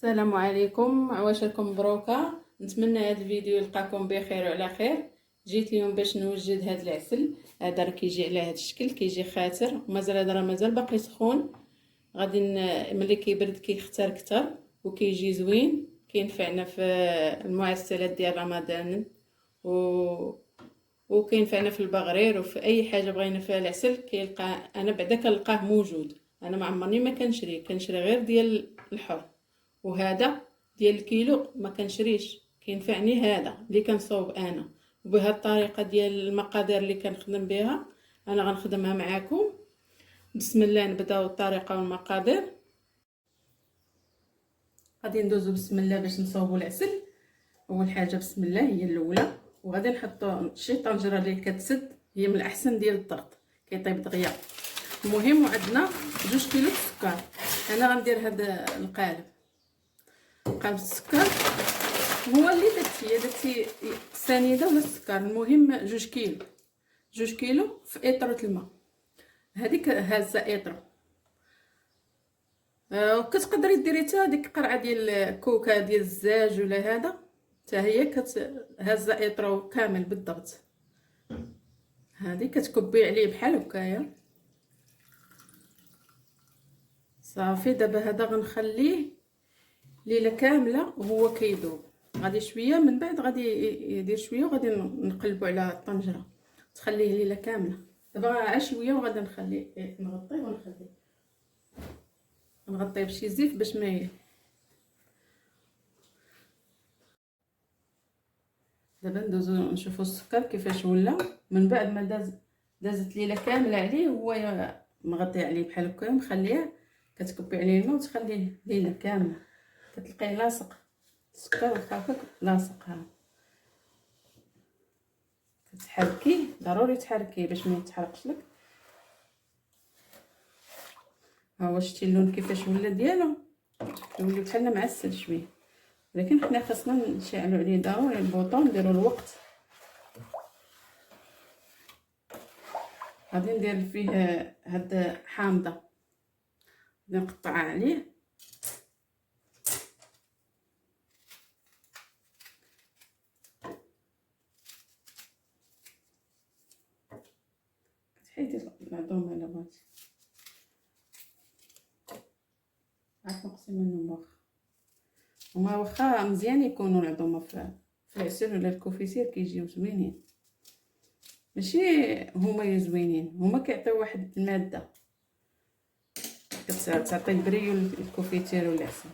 السلام عليكم، عواشركم مبروكه. نتمنى هذا الفيديو يلقاكم بخير وعلى خير. جيت اليوم باش نوجد هذا العسل. هذا راه كيجي على هذا الشكل، كيجي خاتر ومازال هذا راه مازال باقي سخون. غادي ملي كيبرد كيختار كتر وكيجي زوين، كينفعنا في المعسلات ديال رمضان وكينفعنا في البغرير وفي اي حاجه بغينا فيها العسل. كيلقى انا بعدا كنلقاه موجود، انا ما عمرني ما كنشري غير ديال الحر، وهذا ديال الكيلو ما كنشريش. كينفعني هذا اللي كنصوب انا، وبهذه الطريقه ديال المقادير اللي كنخدم بها انا غنخدمها معاكم. بسم الله، نبداو الطريقه والمقادير. غادي ندوزو بسم الله باش نصوبوا العسل. اول حاجه بسم الله هي الاولى، وغادي نحطوا شي طنجره اللي كتسد، هي من الاحسن ديال الضغط كيطيب دغيا. المهم عندنا 2 كيلو السكر. انا غندير هذا القالب السكر هو اللي درتي السنيده ولا السكر. المهم 2 كيلو في اطره الماء. هذيك هازه اطره. وكتقدري ديري حتى ديك قرعه ديال الكوكا ديال الزاج ولا هذا، حتى هي هازه اطره كامل بالضبط. هذه كتكبي عليه بحال هكايا صافي. دابا هذا غنخليه ليله كامله وهو كيذوب. غادي شويه من بعد غادي يدير شويه وغادي نقلبوا على الطنجره تخليه ليله كامله. دابا عا شويه وغادي نخليه نغطيه ونغطيه بشي زيت باش ما دابا ندوزو نشوفوا السكر كيفاش ولا. من بعد ما دازت ليله كامله عليه هو مغطي عليه بحال هكا، مخليه كتكبي عليه الماء وتخليه ليله كامله. كتلقيه لاصق السكر وخافك لاصق. ها كتحركيه، ضروري تحركيه باش ما يتحرقش لك. ها هو شتي اللون كيفاش ولا ديالو، يولي بحال معسل شويه. لكن حنا خاصنا نشعلوا عليه ضروري البوطون، نديروا الوقت. غادي ندير فيه هاد حامضه، غادي نقطعها عليه. كتحيدي العظومه الا بغيتي، عاد نقصي منهم واخا مزيان يكونوا العظومه في العسل ولا الكوفيسير كيجيو زوينين. ماشي هما زوينين، هما كيعطيو واحد الماده كتعطي البريو للكوفيتير والعسل.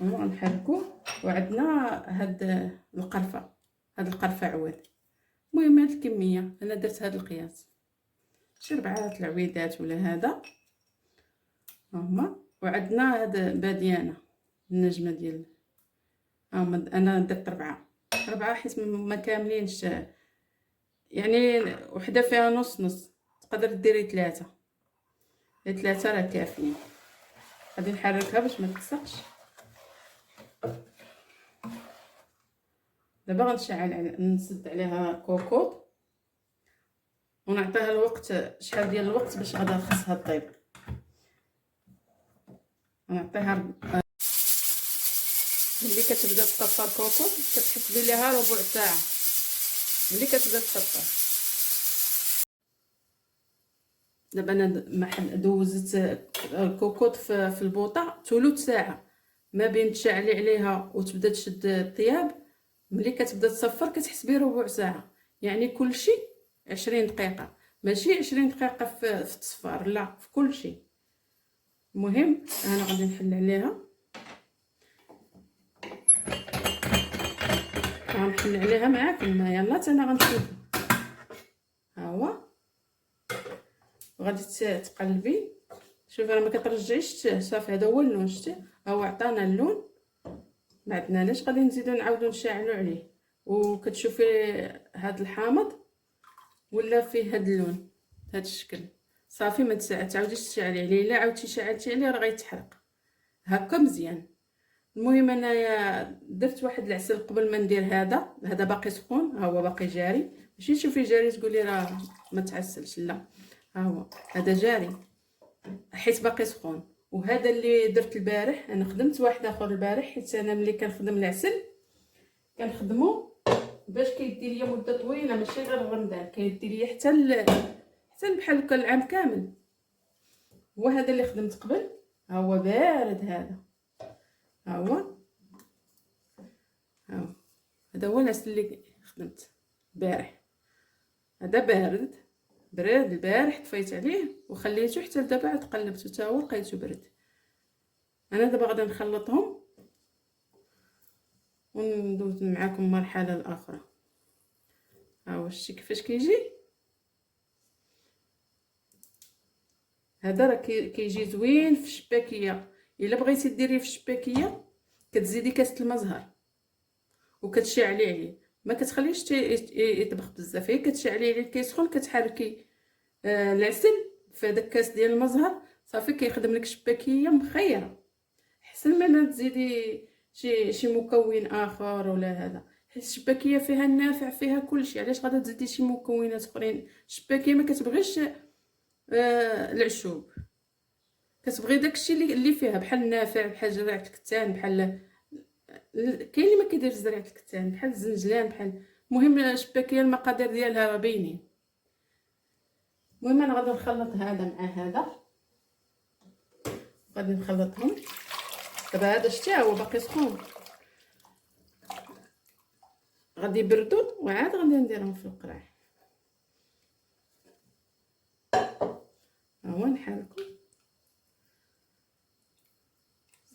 غنحركو. وعندنا هاد القرفه عواد. المهم هاد الكميه انا درت هاد القياس، شي 4 العويدات ولا هذا هما. وعندنا هاد باديانه النجمه ديال انا درت 4 حيت ما كاملينش، يعني وحده فيها نص تقدر ديري 3 راه كافيين. غادي نحركها باش ما تلصقش. دابا غنشعل نسد عليها كوكوط ونعطيها الوقت. شحال ديال الوقت باش غادا خصها طيب. نعطيها ملي كتبدا تطفى الكوكوط كتحسبي ليها ربع ساعه ملي كتبدا تطفى. دابا انا دوزت الكوكوط في البوطه ثلث ساعه ما بين تشعلي عليها وتبدا تشد الطياب. ملي كتبدا تصفر كتحسبي ربع ساعه، يعني كل شيء 20 دقيقه، ماشي 20 دقيقه في التصفار، لا في كل شيء. المهم انا غادي نحل عليها، غنحل عليها معاك الماء. يلا حتى انا غنشوف. ها هو غادي تقلبي. شوفي راه ما كترجعيش صافي. هذا هو اللون، شتي ها هو عطانا اللون. ما عندناش غادي نزيدو نعاودو نشعلو عليه. وكتشوفي هاد الحامض ولا فيه هاد اللون هاد الشكل صافي. ما تعاوديش تشعلي عليه، الا عاودتي شعلتي عليه راه غيتحرق. هكا مزيان. المهم انايا درت واحد العسل قبل ما ندير هذا باقي سخون. ها هو باقي جاري، ماشي تشوفي جاري تقولي راه ما تعسلش، لا ها هو هذا جاري حيت باقي سخون. وهذا اللي درت البارح. انا خدمت واحد اخر البارح، حيت انا ملي كنخدم العسل كنخدمو باش كيدي ليا مده طويله، ماشي غير رمضان، كيدي ليا حتى بحال هكا العام كامل. وهذا اللي خدمت قبل، ها هو بارد. ها هو هذا هو العسل اللي خدمت البارح. هذا برد البارح، طفيت عليه وخليته حتى لدابا، عاد قلبته حتى هو لقيته برد. انا دابا غادي نخلطهم وندوز معكم مرحله الاخرى. ها هو شتي كيفاش كيجي. هذا راه كيجي زوين في الشباكيه. الا بغيتي ديريه في الشباكيه كتزيدي كاسه المزهر وكتشعلي عليه، ما كتخليش يطبخ بزاف، هي كتشعلي عليه كيسخن، كتحركي العسل في هذاك الكاس ديال المزهر، صافي كيخدم لك الشباكيه مخيره. احسن ما تزيدي شي مكون اخر ولا هذا، حيت الشباكيه فيها النافع، فيها كلشي. علاش غادا تزيدي شي مكونات اخرين؟ الشباكيه ما كتبغيش العشوب، كتبغي داكشي اللي فيها، بحال النافع، بحال زريعه الكتان، بحال كاين اللي ما كيديرش زريعه الكتان، بحال الزنجلان، بحال. المهم الشباكيه المقادير ديالها راه باينين. المهم انا غادي نخلط هذا مع هذا، غادي نخلطهم دابا. هذا شتي هو باقي سخون، غادي يبردوا وعاد غادي نديرهم في القراع. ها هو نحركو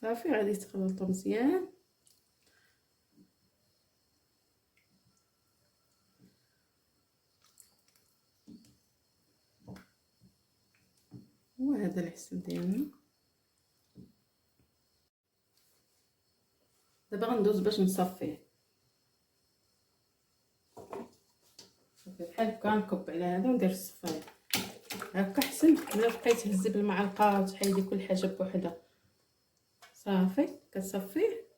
صافي، غادي تخلطوا مزيان. وهذا العسل ديالنا دابا غندوز باش نصفيه. صافي بحال هكا نكب على هذا وندير الصفايه هكا احسن. ملي بقيتي تهزي بالمعلقه وتحيدي كل حاجه بوحدها، صافي كتصفيه.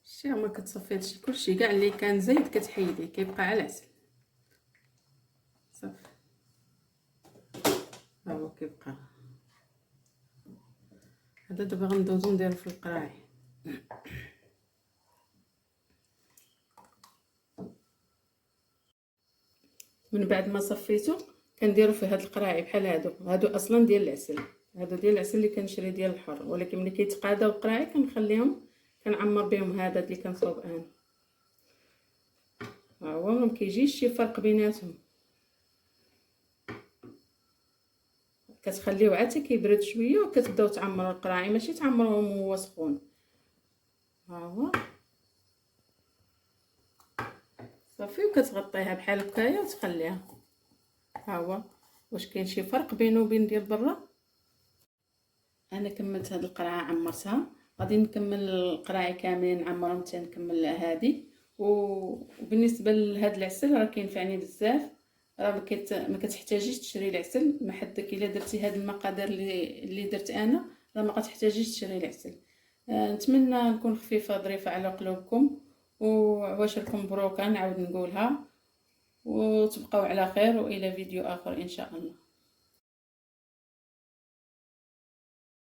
شتي هما كتصفي هادشي كلشي كاع اللي كان زايد كتحيديه، كيبقى على العسل. صافي ها هو كيبقى هذا. دابا غندوزو نديرو في القراعي. من بعد ما صفيتو كنديرو فيه هاد القراعي بحال هادو اصلا ديال العسل. هادو ديال العسل اللي كنشري ديال الحر، ولكن ملي كيتقاداو القراعي كنخليهم، كنعمر بهم هذا اللي كنصوب انا. ها هو ما كيجيش شي فرق بيناتهم، كتخليوه عاد حتى كيبرد شويه وكتبداو تعمروا القراعي، ماشي تعمروهم وهو سخون. ها هو صافي، وكتغطيها بحال هكايا وتخليها. ها هو واش كاين شي فرق بينه وبين ديال برا؟ انا كملت هاد القرعه عمرتها، غادي نكمل القراعي كاملين نعمرهم حتى نكمل هادي. وبالنسبه لهاد العسل راه كينفعني بزاف، راه ما كتحتاجيش تشري العسل. ما حدك الا درتي هاد المقادير اللي درت انا، راه ما غتحتاجيش تشري العسل. نتمنى نكون خفيفه ظريفه على قلوبكم، وعواشركم مبروكه نعاود نقولها، وتبقاو على خير، والى فيديو اخر ان شاء الله.